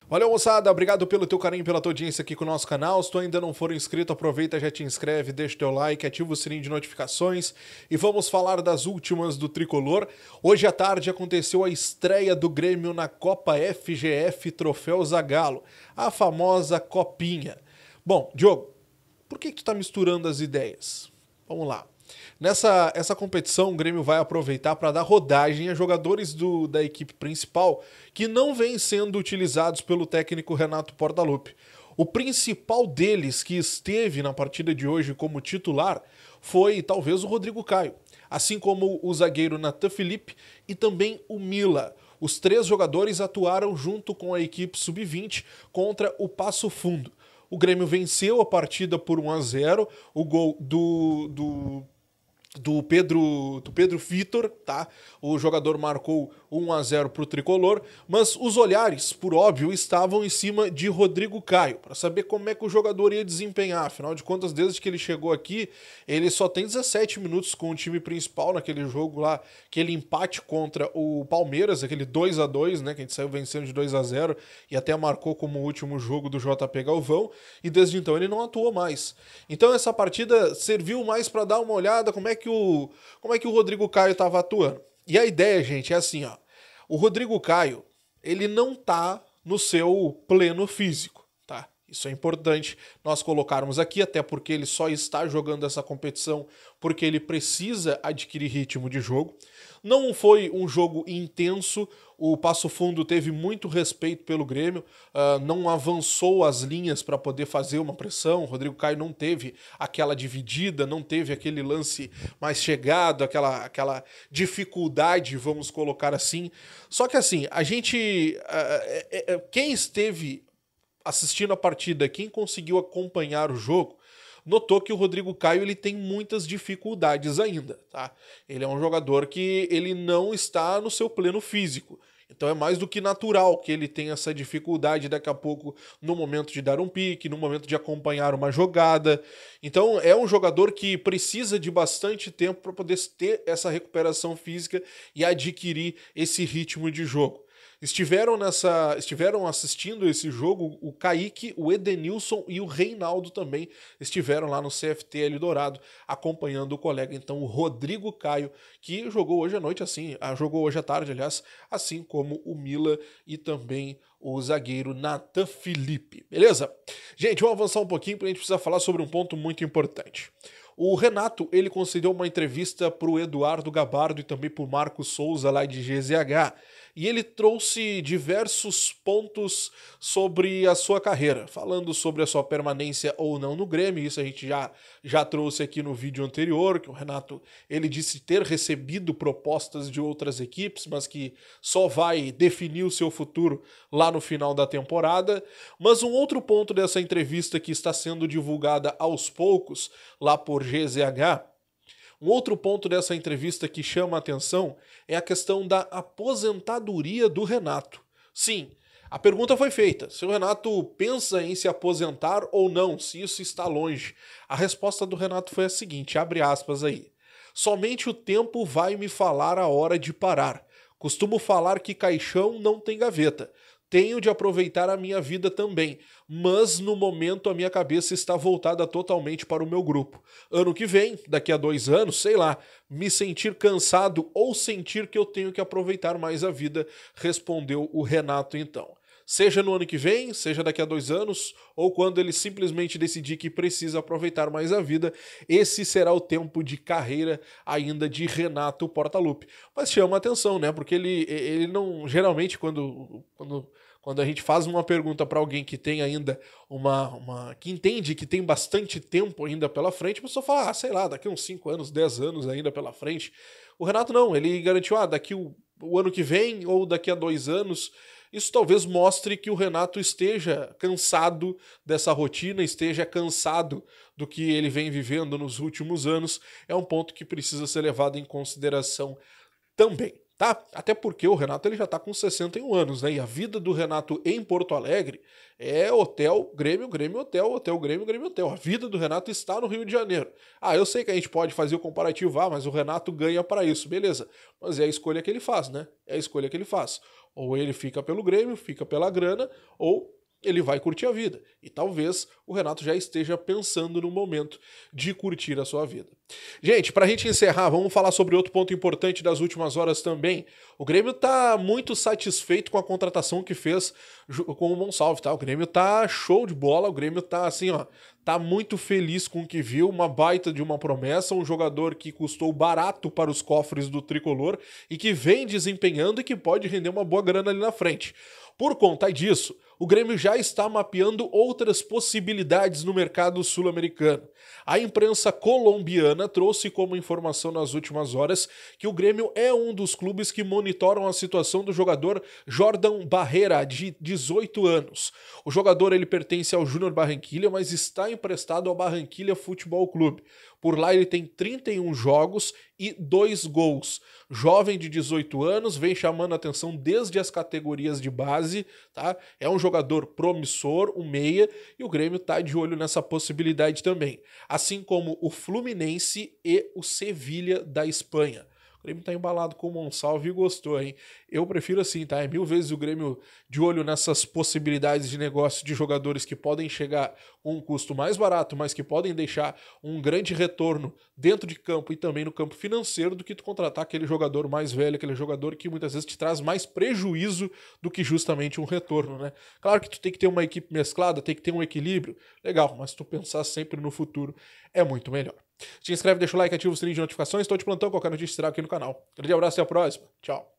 Valeu, moçada, obrigado pelo teu carinho, pela tua audiência aqui com o nosso canal. Se tu ainda não for inscrito, aproveita, já te inscreve, deixa o teu like, ativa o sininho de notificações e vamos falar das últimas do Tricolor. Hoje à tarde aconteceu a estreia do Grêmio na Copa FGF Troféu Zagallo, a famosa Copinha. Bom, Diogo, por que tu tá misturando as ideias? Vamos lá. Essa competição, o Grêmio vai aproveitar para dar rodagem a jogadores da equipe principal que não vêm sendo utilizados pelo técnico Renato Portaluppi. O principal deles que esteve na partida de hoje como titular foi talvez o Rodrigo Caio, assim como o zagueiro Natan Felipe e também o Mila. Os três jogadores atuaram junto com a equipe sub-20 contra o Passo Fundo. O Grêmio venceu a partida por 1-0, o gol do Pedro Vitor, tá? O jogador marcou 1-0 para o Tricolor, mas os olhares, por óbvio, estavam em cima de Rodrigo Caio, para saber como é que o jogador ia desempenhar. Afinal de contas, desde que ele chegou aqui, ele só tem 17 minutos com o time principal naquele jogo lá, aquele empate contra o Palmeiras, aquele 2-2, né, que a gente saiu vencendo de 2-0 e até marcou como o último jogo do JP Galvão, e desde então ele não atuou mais. Então essa partida serviu mais para dar uma olhada como é que o Rodrigo Caio estava atuando. E a ideia, gente, é assim, ó. O Rodrigo Caio, ele não tá no seu pleno físico, tá? Isso é importante nós colocarmos aqui, até porque ele só está jogando essa competição porque ele precisa adquirir ritmo de jogo. Não foi um jogo intenso, o Passo Fundo teve muito respeito pelo Grêmio, não avançou as linhas para poder fazer uma pressão, o Rodrigo Caio não teve aquela dividida, não teve aquele lance mais chegado, aquela dificuldade, vamos colocar assim. Só que assim, a gente... quem esteve assistindo a partida, quem conseguiu acompanhar o jogo, notou que o Rodrigo Caio ele tem muitas dificuldades ainda, tá? Ele é um jogador que ele não está no seu pleno físico. Então é mais do que natural que ele tenha essa dificuldade daqui a pouco no momento de dar um pique, no momento de acompanhar uma jogada. Então é um jogador que precisa de bastante tempo para poder ter essa recuperação física e adquirir esse ritmo de jogo. Estiveram assistindo esse jogo o Kaique, o Edenilson e o Reinaldo também estiveram lá no CFT Eldorado acompanhando o colega, então o Rodrigo Caio, que jogou hoje à noite assim, jogou hoje à tarde, aliás, assim como o Mila e também o zagueiro Natan Felipe. Beleza? Gente, vamos avançar um pouquinho porque a gente precisa falar sobre um ponto muito importante. O Renato, ele concedeu uma entrevista para o Eduardo Gabardo e também para o Marcos Souza lá de GZH, e ele trouxe diversos pontos sobre a sua carreira, falando sobre a sua permanência ou não no Grêmio. Isso a gente já trouxe aqui no vídeo anterior, que o Renato ele disse ter recebido propostas de outras equipes, mas que só vai definir o seu futuro lá no final da temporada. Mas um outro ponto dessa entrevista que está sendo divulgada aos poucos lá por GZH, um outro ponto dessa entrevista que chama a atenção é a questão da aposentadoria do Renato. Sim, a pergunta foi feita, se o Renato pensa em se aposentar ou não, se isso está longe. A resposta do Renato foi a seguinte, abre aspas aí. Somente o tempo vai me falar a hora de parar. Costumo falar que caixão não tem gaveta. Tenho de aproveitar a minha vida também, mas no momento a minha cabeça está voltada totalmente para o meu grupo. Ano que vem, daqui a 2 anos, sei lá, me sentir cansado ou sentir que eu tenho que aproveitar mais a vida, respondeu o Renato então. Seja no ano que vem, seja daqui a 2 anos, ou quando ele simplesmente decidir que precisa aproveitar mais a vida, esse será o tempo de carreira ainda de Renato Portaluppi. Mas chama a atenção, né? Porque ele não... Geralmente, quando a gente faz uma pergunta para alguém que tem ainda que entende que tem bastante tempo ainda pela frente, a pessoa fala, sei lá, daqui uns 5 anos, 10 anos ainda pela frente. O Renato não, ele garantiu, daqui o ano que vem ou daqui a 2 anos. Isso talvez mostre que o Renato esteja cansado dessa rotina, esteja cansado do que ele vem vivendo nos últimos anos. É um ponto que precisa ser levado em consideração também. tá? Até porque o Renato ele já tá com 61 anos, né? E a vida do Renato em Porto Alegre é hotel, Grêmio, Grêmio, hotel, hotel, Grêmio, Grêmio, hotel. A vida do Renato está no Rio de Janeiro. Ah, eu sei que a gente pode fazer o comparativo, mas o Renato ganha para isso, beleza. Mas é a escolha que ele faz, né? É a escolha que ele faz. Ou ele fica pelo Grêmio, fica pela grana, ou ele vai curtir a vida. E talvez o Renato já esteja pensando no momento de curtir a sua vida. Gente, pra gente encerrar, vamos falar sobre outro ponto importante das últimas horas também. O Grêmio tá muito satisfeito com a contratação que fez com o Monsalve, tá? O Grêmio tá show de bola, o Grêmio tá assim, ó, tá muito feliz com o que viu, uma baita de uma promessa, um jogador que custou barato para os cofres do tricolor e que vem desempenhando e que pode render uma boa grana ali na frente. Por conta disso, o Grêmio já está mapeando outras possibilidades no mercado sul-americano. A imprensa colombiana trouxe como informação nas últimas horas que o Grêmio é um dos clubes que monitoram a situação do jogador Jordan Barrera, de 18 anos. O jogador ele pertence ao Júnior Barranquilla, mas está emprestado ao Barranquilla Futebol Clube. Por lá ele tem 31 jogos e 2 gols. Jovem de 18 anos, vem chamando a atenção desde as categorias de base, tá? É um jogador promissor, um meia, e o Grêmio tá de olho nessa possibilidade também. Assim como o Fluminense e o Sevilha da Espanha. O Grêmio tá embalado com o Monsalve e gostou, hein? Eu prefiro assim, tá? É 1000 vezes o Grêmio de olho nessas possibilidades de negócio de jogadores que podem chegar com um custo mais barato, mas que podem deixar um grande retorno dentro de campo e também no campo financeiro, do que tu contratar aquele jogador mais velho, aquele jogador que muitas vezes te traz mais prejuízo do que justamente um retorno, né? Claro que tu tem que ter uma equipe mesclada, tem que ter um equilíbrio, legal, mas tu pensar sempre no futuro é muito melhor. Se inscreve, deixa o like, ativa o sininho de notificações, estou de plantão, qualquer notícia será aqui no canal. Grande abraço e até a próxima. Tchau.